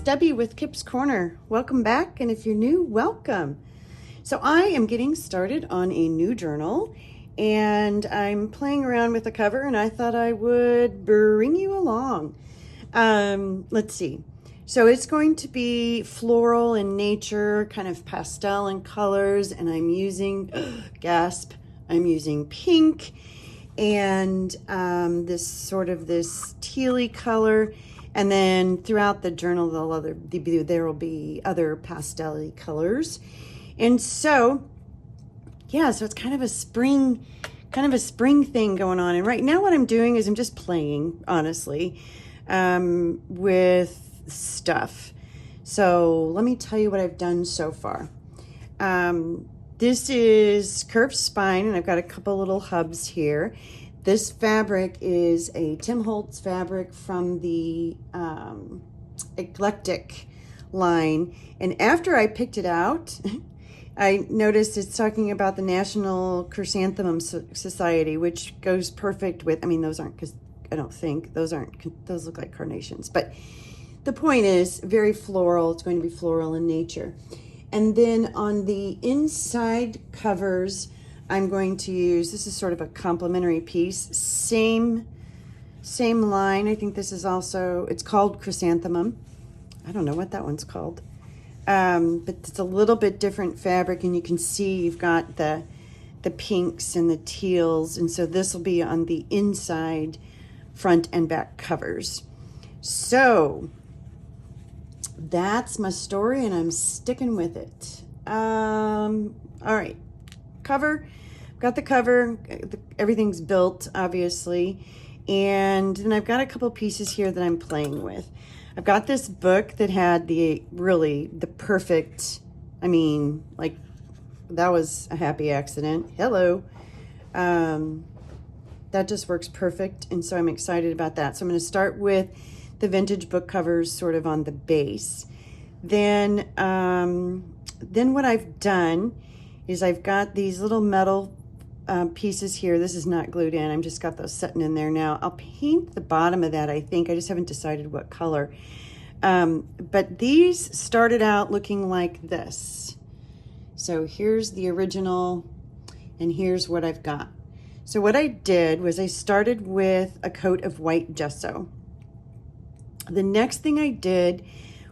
Debbie with Kip's Corner. Welcome back, and if you're new, welcome. So I am getting started on a new journal, and I'm playing around with the cover, and I thought I would bring you along. Let's see. So it's going to be floral in nature, kind of pastel in colors, and I'm using, gasp, I'm using pink and this tealy color. And then throughout the journal, there will be other pastel-y colors. And so, yeah, so it's kind of a spring thing going on. And right now what I'm doing is I'm just playing, honestly, with stuff. So let me tell you what I've done so far. This is curved spine, and I've got a couple little hubs here. This fabric is a Tim Holtz fabric from the Eclectic line. And after I picked it out, I noticed it's talking about the National Chrysanthemum Society, which goes perfect with, I mean, those aren't, because I don't think, those look like carnations. But the point is, very floral. It's going to be floral in nature. And then on the inside covers, I'm going to use, this is sort of a complementary piece, same line. I think this is also, it's called Chrysanthemum. I don't know what that one's called. But it's a little bit different fabric, and you can see you've got the pinks and the teals, and so this will be on the inside front and back covers. So that's my story, and I'm sticking with it. All right, cover. Got the cover, everything's built, obviously, and then I've got a couple pieces here that I'm playing with. I've got this book that had the perfect, I mean, like, that was a happy accident. Hello. That just works perfect, and so I'm excited about that. So I'm going to start with the vintage book covers sort of on the base. Then what I've done is I've got these little metal pieces here. This is not glued in. I've just got those sitting in there now. I'll paint the bottom of that, I think. I just haven't decided what color. But these started out looking like this. So here's the original, and here's what I've got. So what I did was I started with a coat of white gesso. The next thing I did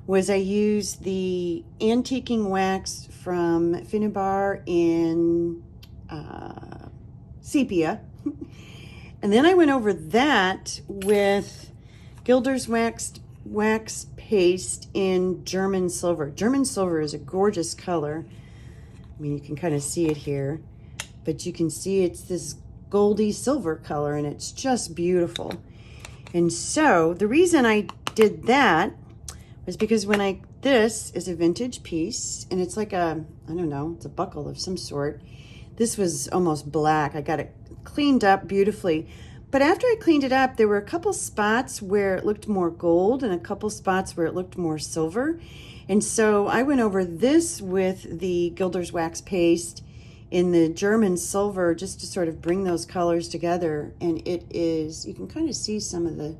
was I used the antiquing wax from Finnebar in sepia. And then I went over that with Gilder's wax paste in German silver. German silver is a gorgeous color. I mean, you can kind of see it here, but you can see it's this goldy silver color, and it's just beautiful. And so the reason I did that was because this is a vintage piece, and it's like I don't know, it's a buckle of some sort. This was almost black. I got it cleaned up beautifully. But after I cleaned it up, there were a couple spots where it looked more gold and a couple spots where it looked more silver. And so I went over this with the Gilder's wax paste in the German silver just to sort of bring those colors together. And it is, you can kind of see some of the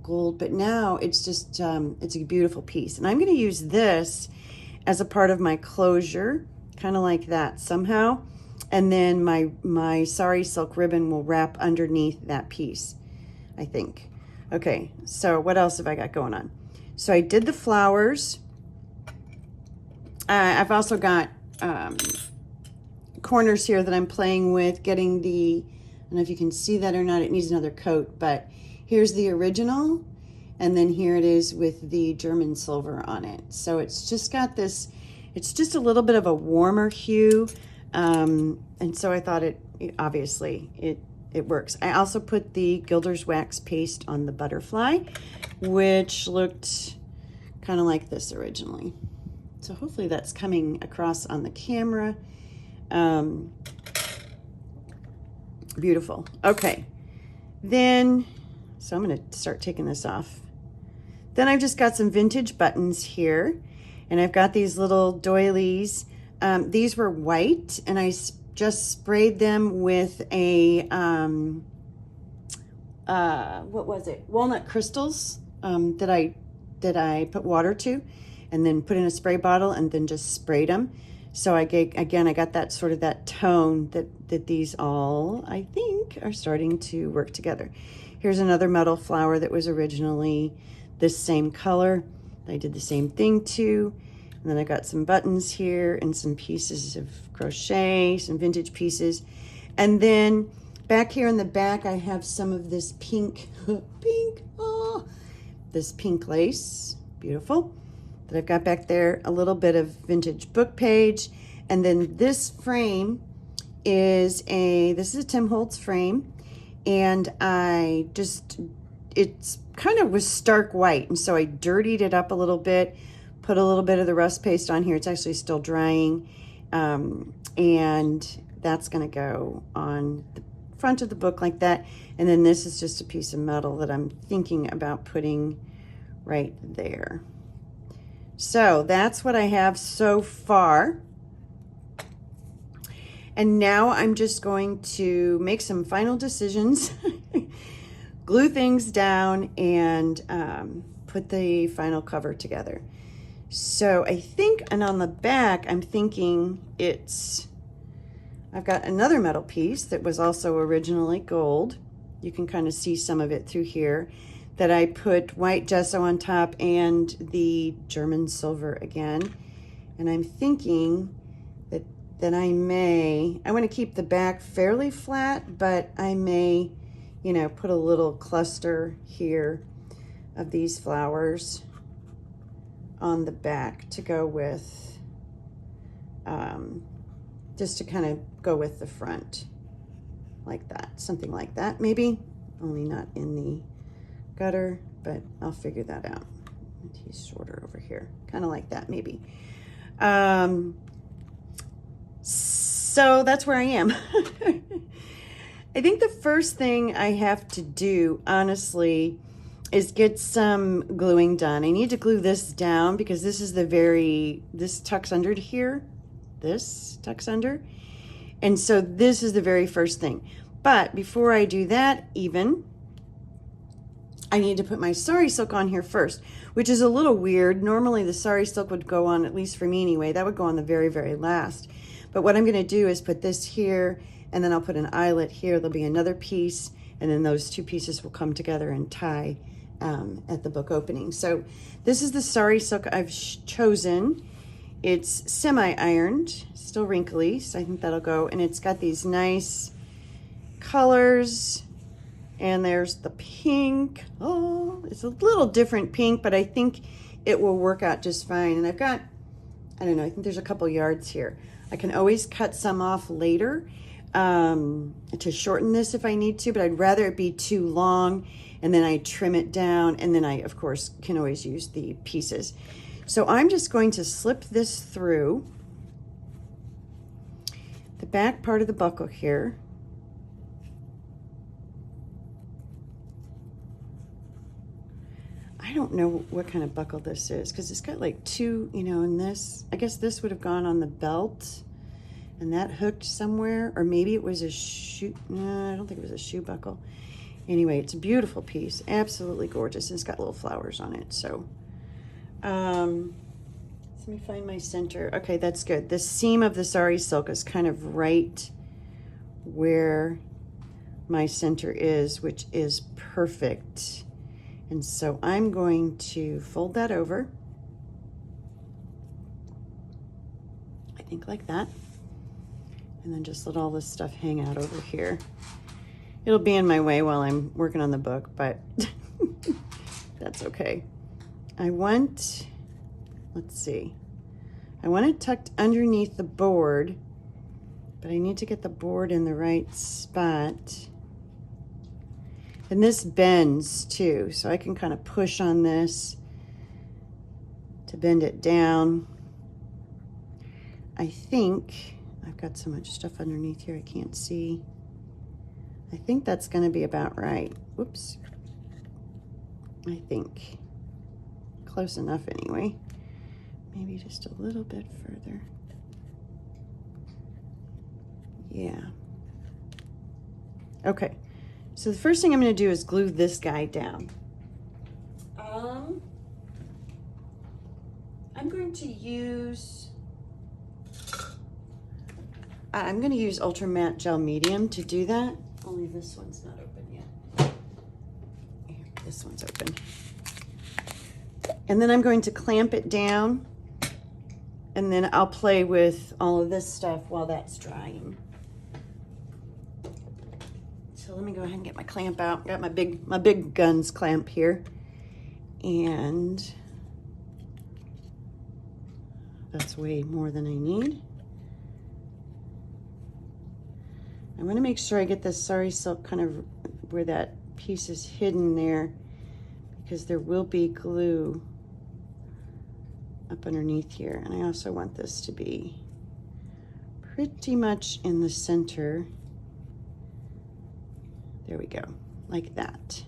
gold, but now it's just, it's a beautiful piece. And I'm going to use this as a part of my closure, kind of like that somehow. And then my sari silk ribbon will wrap underneath that piece, I think. Okay, so what else have I got going on? So I did the flowers. I've also got corners here that I'm playing with, getting the, I don't know if you can see that or not, it needs another coat, but here's the original, and then here it is with the German silver on it. So it's just got this, it's just a little bit of a warmer hue. And so I thought it works. I also put the Gilder's wax paste on the butterfly, which looked kind of like this originally. So hopefully that's coming across on the camera. Beautiful. Okay. Then, so I'm going to start taking this off. Then I've just got some vintage buttons here, and I've got these little doilies. These were white, and I just sprayed them with a, what was it? Walnut crystals that I that I put water to and then put in a spray bottle and then just sprayed them. So I got that sort of that tone that these all, I think, are starting to work together. Here's another metal flower that was originally this same color. I did the same thing too. And then I got some buttons here and some pieces of crochet, some vintage pieces. And then back here in the back, I have some of this pink, this pink lace, beautiful, that I've got back there, a little bit of vintage book page. And then this frame is this is a Tim Holtz frame. And it's kind of was stark white. And so I dirtied it up a little bit, put a little bit of the rust paste on here. It's actually still drying. And that's gonna go on the front of the book like that. And then this is just a piece of metal that I'm thinking about putting right there. So that's what I have so far. And now I'm just going to make some final decisions, glue things down, and put the final cover together. So I think, and on the back, I'm thinking I've got another metal piece that was also originally gold. You can kind of see some of it through here, that I put white gesso on top and the German silver again. And I'm thinking that I want to keep the back fairly flat, but I may, put a little cluster here of these flowers on the back to go with, just to kind of go with the front like that, something like that maybe, only not in the gutter, but I'll figure that out. He's shorter over here, kind of like that maybe. So that's where I am. I think the first thing I have to do, honestly, is get some gluing done. I need to glue this down because this is this tucks under to here. This tucks under. And so this is the very first thing. But before I do that even, I need to put my sari silk on here first, which is a little weird. Normally the sari silk would go on, at least for me anyway, that would go on the very, very last. But what I'm gonna do is put this here, and then I'll put an eyelet here. There'll be another piece, and then those two pieces will come together and tie at the book opening. So this is the sari silk I've chosen. It's semi-ironed, still wrinkly, so I think that'll go. And it's got these nice colors. And there's the pink. Oh, it's a little different pink, but I think it will work out just fine. And I've got, I don't know, I think there's a couple yards here. I can always cut some off later to shorten this if I need to, but I'd rather it be too long, and then I trim it down, and then I, of course, can always use the pieces. So I'm just going to slip this through the back part of the buckle here. I don't know what kind of buckle this is because it's got like two, and this, I guess this would have gone on the belt and that hooked somewhere, or maybe it was a shoe. No, I don't think it was a shoe buckle. Anyway, it's a beautiful piece, absolutely gorgeous. And it's got little flowers on it. So let me find my center. Okay, that's good. The seam of the sari silk is kind of right where my center is, which is perfect. And so I'm going to fold that over, I think like that, and then just let all this stuff hang out over here. It'll be in my way while I'm working on the book, but that's okay. I want it tucked underneath the board, but I need to get the board in the right spot. And this bends too, so I can kind of push on this to bend it down. I think I've got so much stuff underneath here I can't see. I think that's going to be about right. Oops. I think close enough anyway. Maybe just a little bit further. Yeah. Okay. So the first thing I'm going to do is glue this guy down. I'm going to use Ultra Matte Gel Medium to do that. Only this one's not open yet. Here, this one's open. And then I'm going to clamp it down, and then I'll play with all of this stuff while that's drying. So let me go ahead and get my clamp out. Got my big guns clamp here. And that's way more than I need. I want to make sure I get this sari silk kind of where that piece is hidden there, because there will be glue up underneath here. And I also want this to be pretty much in the center. There we go, like that.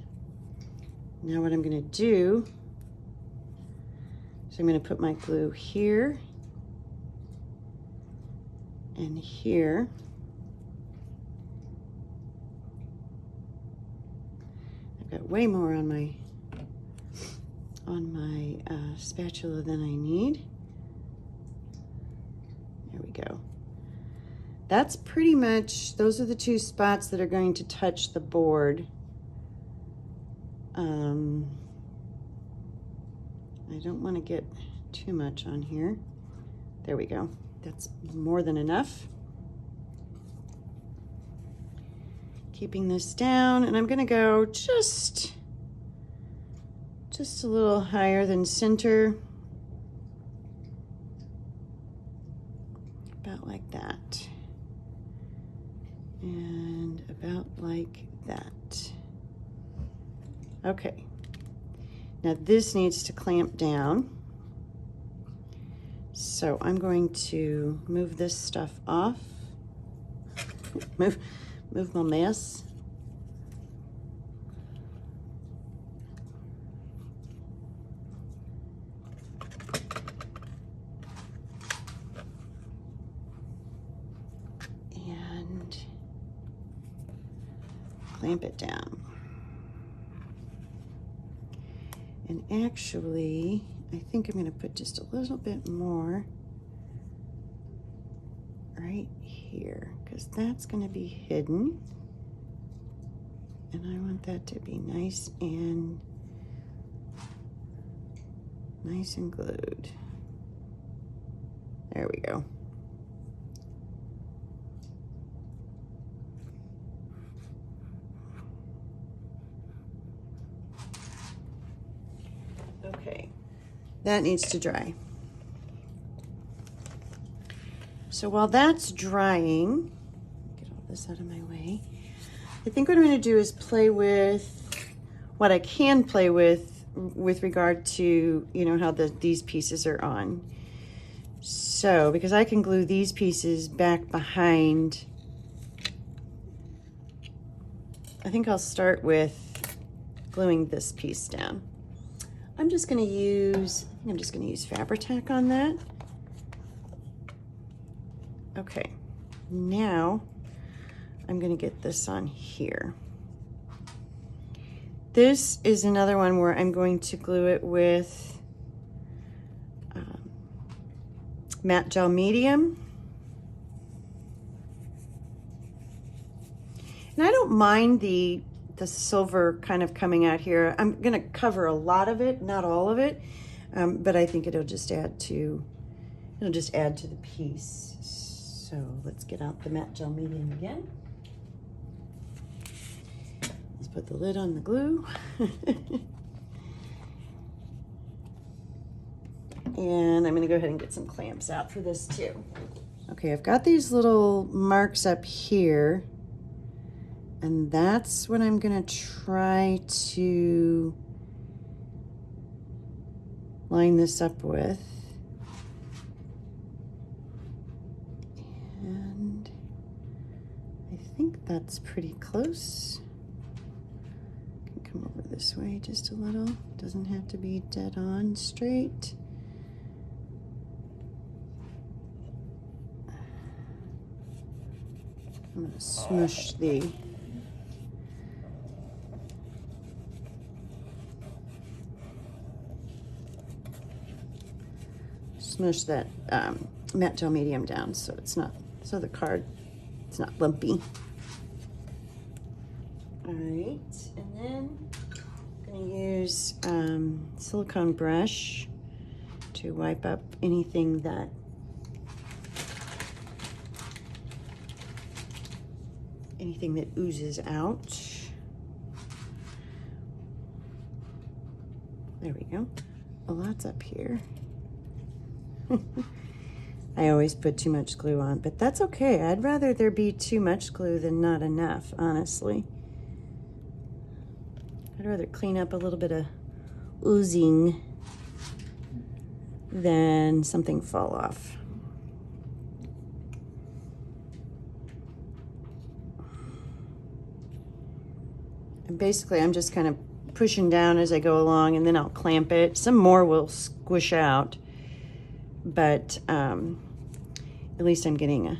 Now what I'm going to do is I'm going to put my glue here and here. I've got way more on my spatula than I need. There we go. That's pretty much, those are the two spots that are going to touch the board. I don't want to get too much on here. There we go. That's more than enough. Keeping this down, and I'm going to go just a little higher than center. About like that. And about like that. Okay. Now this needs to clamp down. So I'm going to move this stuff off. Move my mess. And clamp it down. And actually, I think I'm going to put just a little bit more right here, because that's going to be hidden. And I want that to be nice and glued. There we go. Okay, that needs to dry. So while that's drying, get all this out of my way, I think what I'm going to do is play with what I can play with regard to, you know, how these pieces are on. So, because I can glue these pieces back behind, I think I'll start with gluing this piece down. I'm just going to use Fabri-Tac on that. Okay, now I'm going to get this on here. This is another one where I'm going to glue it with matte gel medium. And I don't mind the silver kind of coming out here. I'm going to cover a lot of it, not all of it, but I think it'll just add to the piece. So let's get out the matte gel medium again. Let's put the lid on the glue. And I'm going to go ahead and get some clamps out for this too. Okay, I've got these little marks up here, and that's what I'm going to try to line this up with. And I think that's pretty close. I can come over this way just a little. Doesn't have to be dead on straight. I'm going to smush the smush that matte gel medium down so it's not, so the card, it's not lumpy. All right, and then I'm gonna use silicone brush to wipe up anything that oozes out. There we go. A lot's up here. I always put too much glue on, but that's okay. I'd rather there be too much glue than not enough, honestly. I'd rather clean up a little bit of oozing than something fall off. And basically, I'm just kind of pushing down as I go along, and then I'll clamp it. Some more will squish out, but at least I'm getting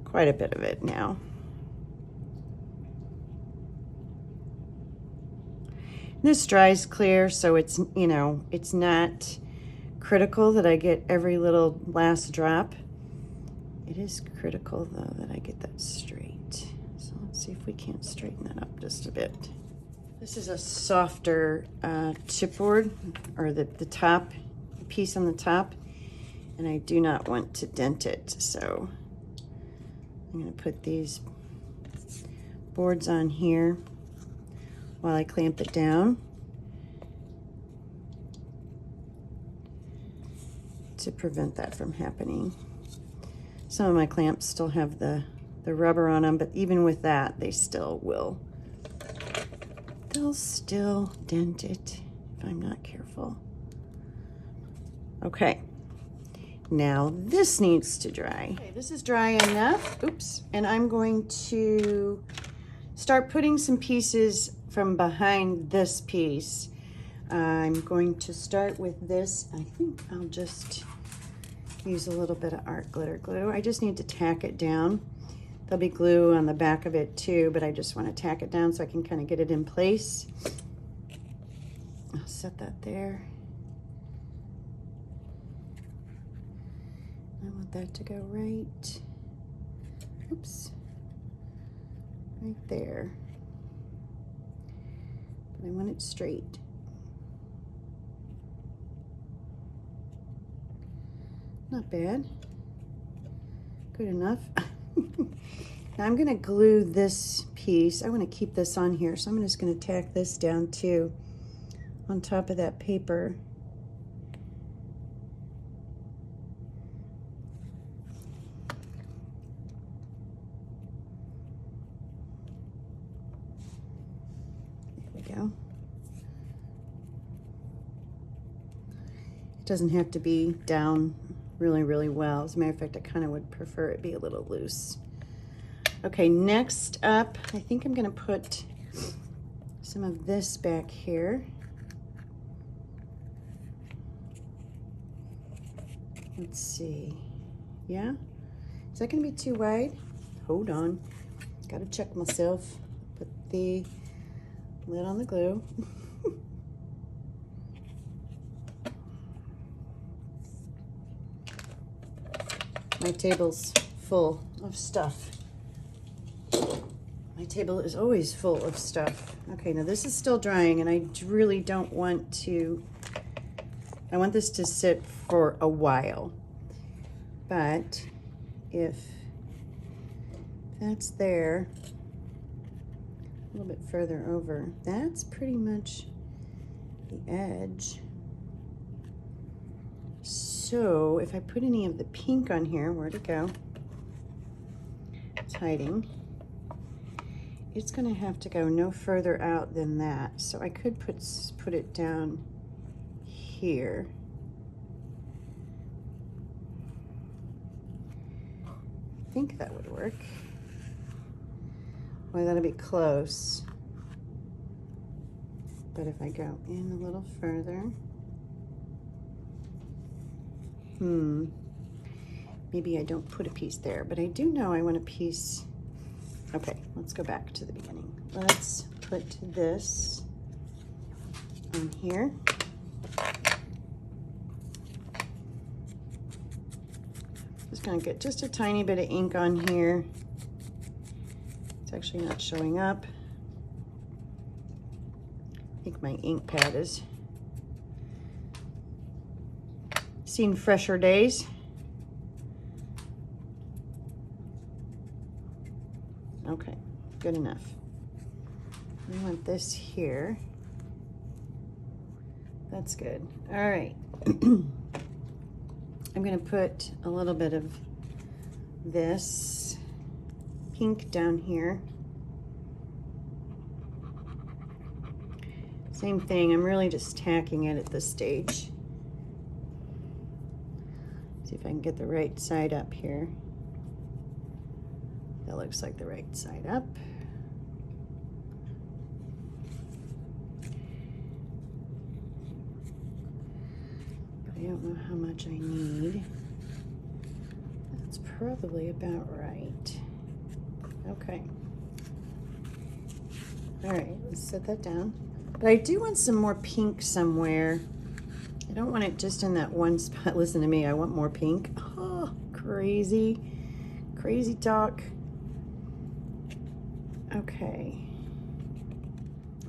quite a bit of it now. This dries clear, so it's, you know, it's not critical that I get every little last drop. It is critical, though, that I get that straight. So let's see if we can't straighten that up just a bit. This is a softer chipboard, or the top piece on the top, and I do not want to dent it, so I'm going to put these boards on here while I clamp it down to prevent that from happening. Some of my clamps still have the rubber on them, but even with that, they'll still dent it if I'm not careful. Okay, now this needs to dry. Okay, this is dry enough. Oops, and I'm going to start putting some pieces from behind this piece. I'm going to start with this. I think I'll just use a little bit of art glitter glue. I just need to tack it down. There'll be glue on the back of it too, but I just want to tack it down so I can kind of get it in place. I'll set that there. I want that to go right, oops, right there. But I want it straight. Not bad. Good enough. Now I'm going to glue this piece. I want to keep this on here, so I'm just going to tack this down too on top of that paper. There we go. It doesn't have to be down really, really well. As a matter of fact, I kind of would prefer it be a little loose. Okay, next up, I think I'm going to put some of this back here. Let's see. Yeah? Is that going to be too wide? Hold on. Got to check myself. Put the lid on the glue. My table's full of stuff. My table is always full of stuff. Okay, now this is still drying, and I really don't want to, I want this to sit for a while. But if that's there, a little bit further over, that's pretty much the edge. So if I put any of the pink on here, where'd it go? It's hiding. It's going to have to go no further out than that. So I could put it down here. I think that would work. Well, that'll be close. But if I go in a little further, maybe I don't put a piece there, but I do know I want a piece. Okay, let's go back to the beginning. Let's put this on here. just gonna get just a tiny bit of ink on here. It's actually not showing up. I think my ink pad has seen fresher days. Okay, good enough. We want this here. That's good. All right. I'm gonna put a little bit of this pink down here. Same thing, I'm really just tacking it at this stage. See if I can get the right side up here. That looks like the right side up. But I don't know how much I need. That's probably about right. Okay. All right, let's set that down. But I do want some more pink somewhere. I don't want it just in that one spot. Listen to me, I want more pink. Oh, crazy, crazy talk. Okay.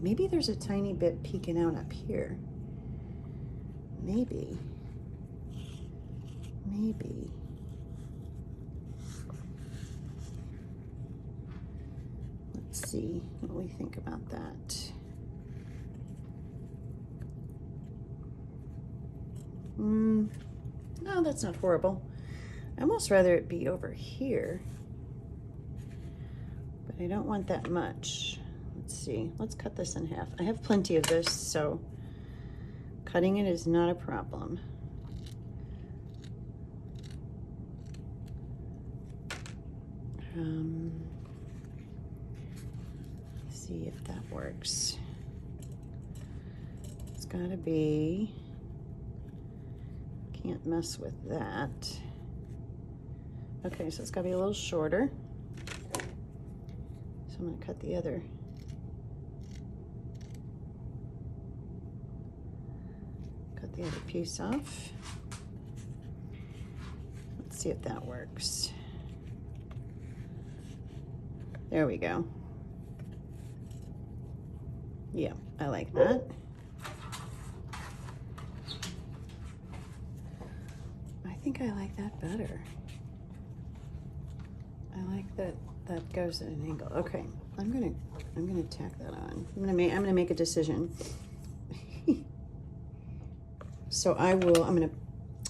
Maybe there's a tiny bit peeking out up here. Maybe. Maybe. Let's see what we think about that. No, that's not horrible. I almost rather it be over here, but I don't want that much. Let's see, let's cut this in half. I have plenty of this, so cutting it is not a problem. See if that works. It's gotta be, can't mess with that. Okay, so it's gotta be a little shorter. So I'm gonna cut the other. Cut the other piece off. Let's see if that works. There we go. Yeah, I like that. I think I like that better. I like that that goes at an angle. Okay, I'm gonna tack that on. I'm gonna make a decision. So I'm gonna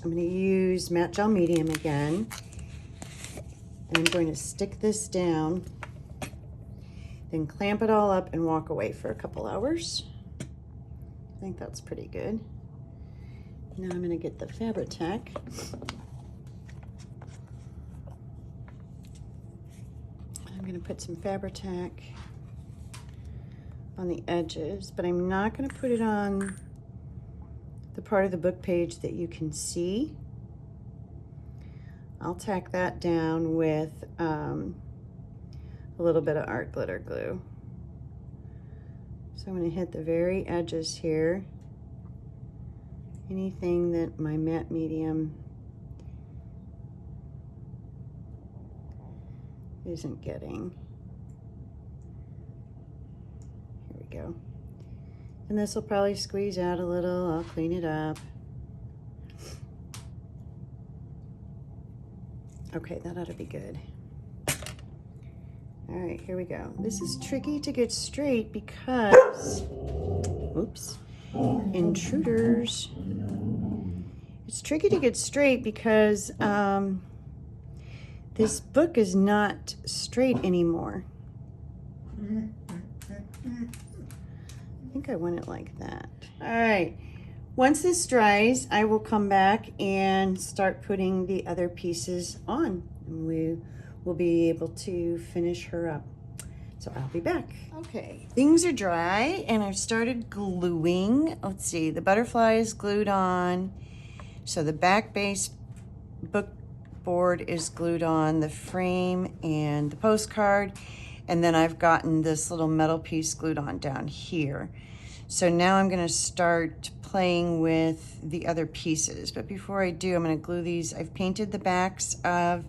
use matte gel medium again, and I'm going to stick this down, then clamp it all up and walk away for a couple hours. I think that's pretty good. Now I'm gonna get the Fabri-Tac. I'm gonna put some Fabri-Tac on the edges, but I'm not gonna put it on the part of the book page that you can see. I'll tack that down with a little bit of art glitter glue. So I'm gonna hit the very edges here. Anything that my matte medium isn't getting. Here we go. And this will probably squeeze out a little. I'll clean it up. Okay, that ought to be good. All right, here we go. This is tricky to get straight because, oops, intruders. It's tricky to get straight because this book is not straight anymore. I think I want it like that. All right, once this dries, I will come back and start putting the other pieces on, and we will be able to finish her up. So I'll be back. Okay, things are dry and I've started gluing. Let's see, the butterfly is glued on. So the back base book board is glued on, the frame and the postcard. And then I've gotten this little metal piece glued on down here. So now I'm gonna start playing with the other pieces. But before I do, I'm gonna glue these. I've painted the backs of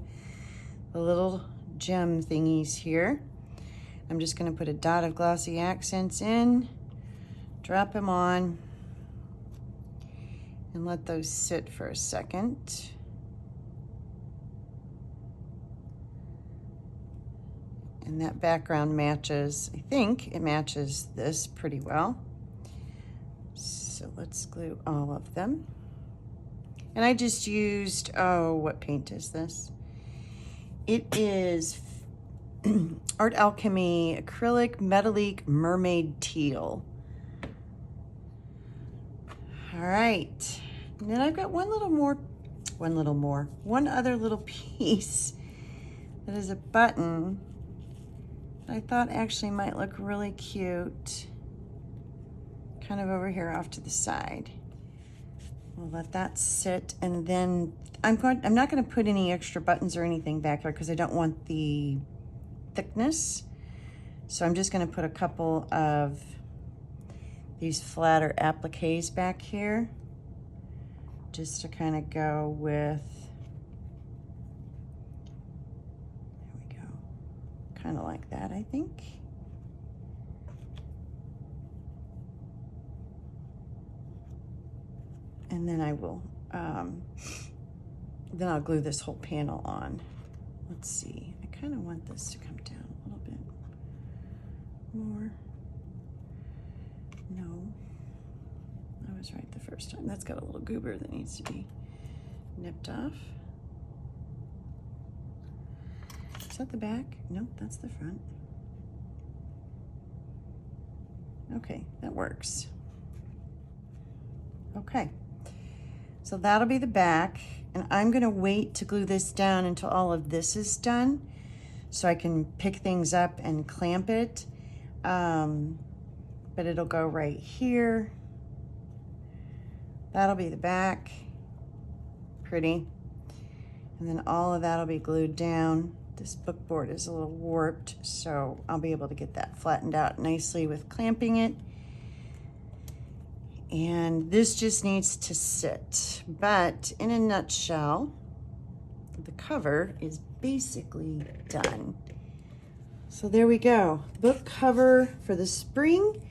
the little gem thingies here. I'm just gonna put a dot of glossy accents in, drop them on, and let those sit for a second. And that background matches, I think it matches this pretty well. So let's glue all of them. And I just used, oh, what paint is this? It is Art Alchemy Acrylic Metallic Mermaid Teal. All right, and then I've got one other little piece that is a button that I thought actually might look really cute, kind of over here off to the side. We'll let that sit, and then I'm not going to put any extra buttons or anything back there because I don't want the thickness. So I'm just going to put a couple of these flatter appliques back here, just to kind of go with, there we go, kind of like that, I think. And then I will, then I'll glue this whole panel on. Let's see, I kind of want this to come down a little bit more. No, I was right the first time. That's got a little goober that needs to be nipped off. Is that the back? Nope, that's the front. Okay, that works. Okay, so that'll be the back, and I'm gonna wait to glue this down until all of this is done so I can pick things up and clamp it. But it'll go right here. That'll be the back, pretty. And then all of that'll be glued down. This book board is a little warped, so I'll be able to get that flattened out nicely with clamping it. And this just needs to sit. But in a nutshell, the cover is basically done. So there we go, book cover for the spring.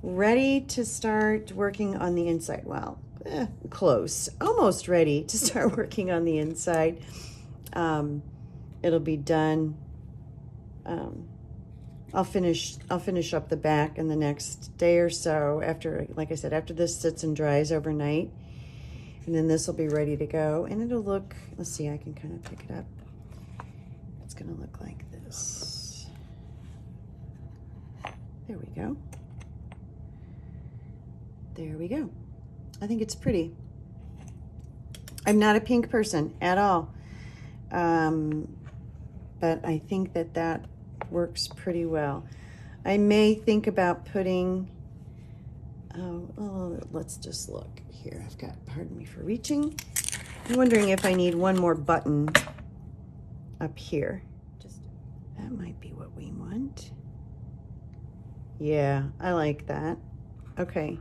Ready to start working on the inside. Well, close, almost ready to start working on the inside. It'll be done. I'll finish up the back in the next day or so after, like I said, after this sits and dries overnight. And then this will be ready to go, and it'll look, let's see, I can kind of pick it up. It's gonna look like this. There we go. There we go. I think it's pretty. I'm not a pink person at all. But I think that that works pretty well. I may think about putting, oh, let's just look here. I've got, pardon me for reaching. I'm wondering if I need one more button up here. Just, that might be what we want. Yeah, I like that. Okay.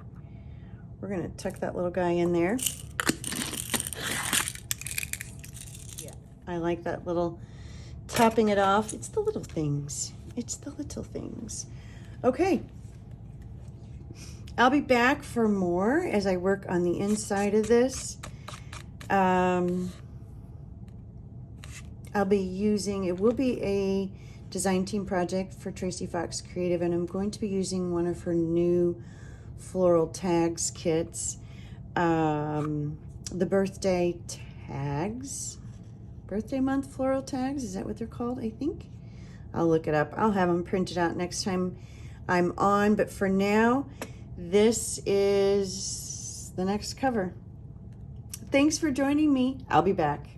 We're gonna tuck that little guy in there. Yeah, I like that little topping it off. It's the little things. It's the little things. Okay. I'll be back for more as I work on the inside of this. I'll be using, it will be a design team project for Tracy Fox Creative, and I'm going to be using one of her new floral tags kits, the birthday tags, birthday month floral tags, is that what they're called? I think I'll look it up. I'll have them printed out next time I'm on, but for now this is the next cover. Thanks for joining me. I'll be back.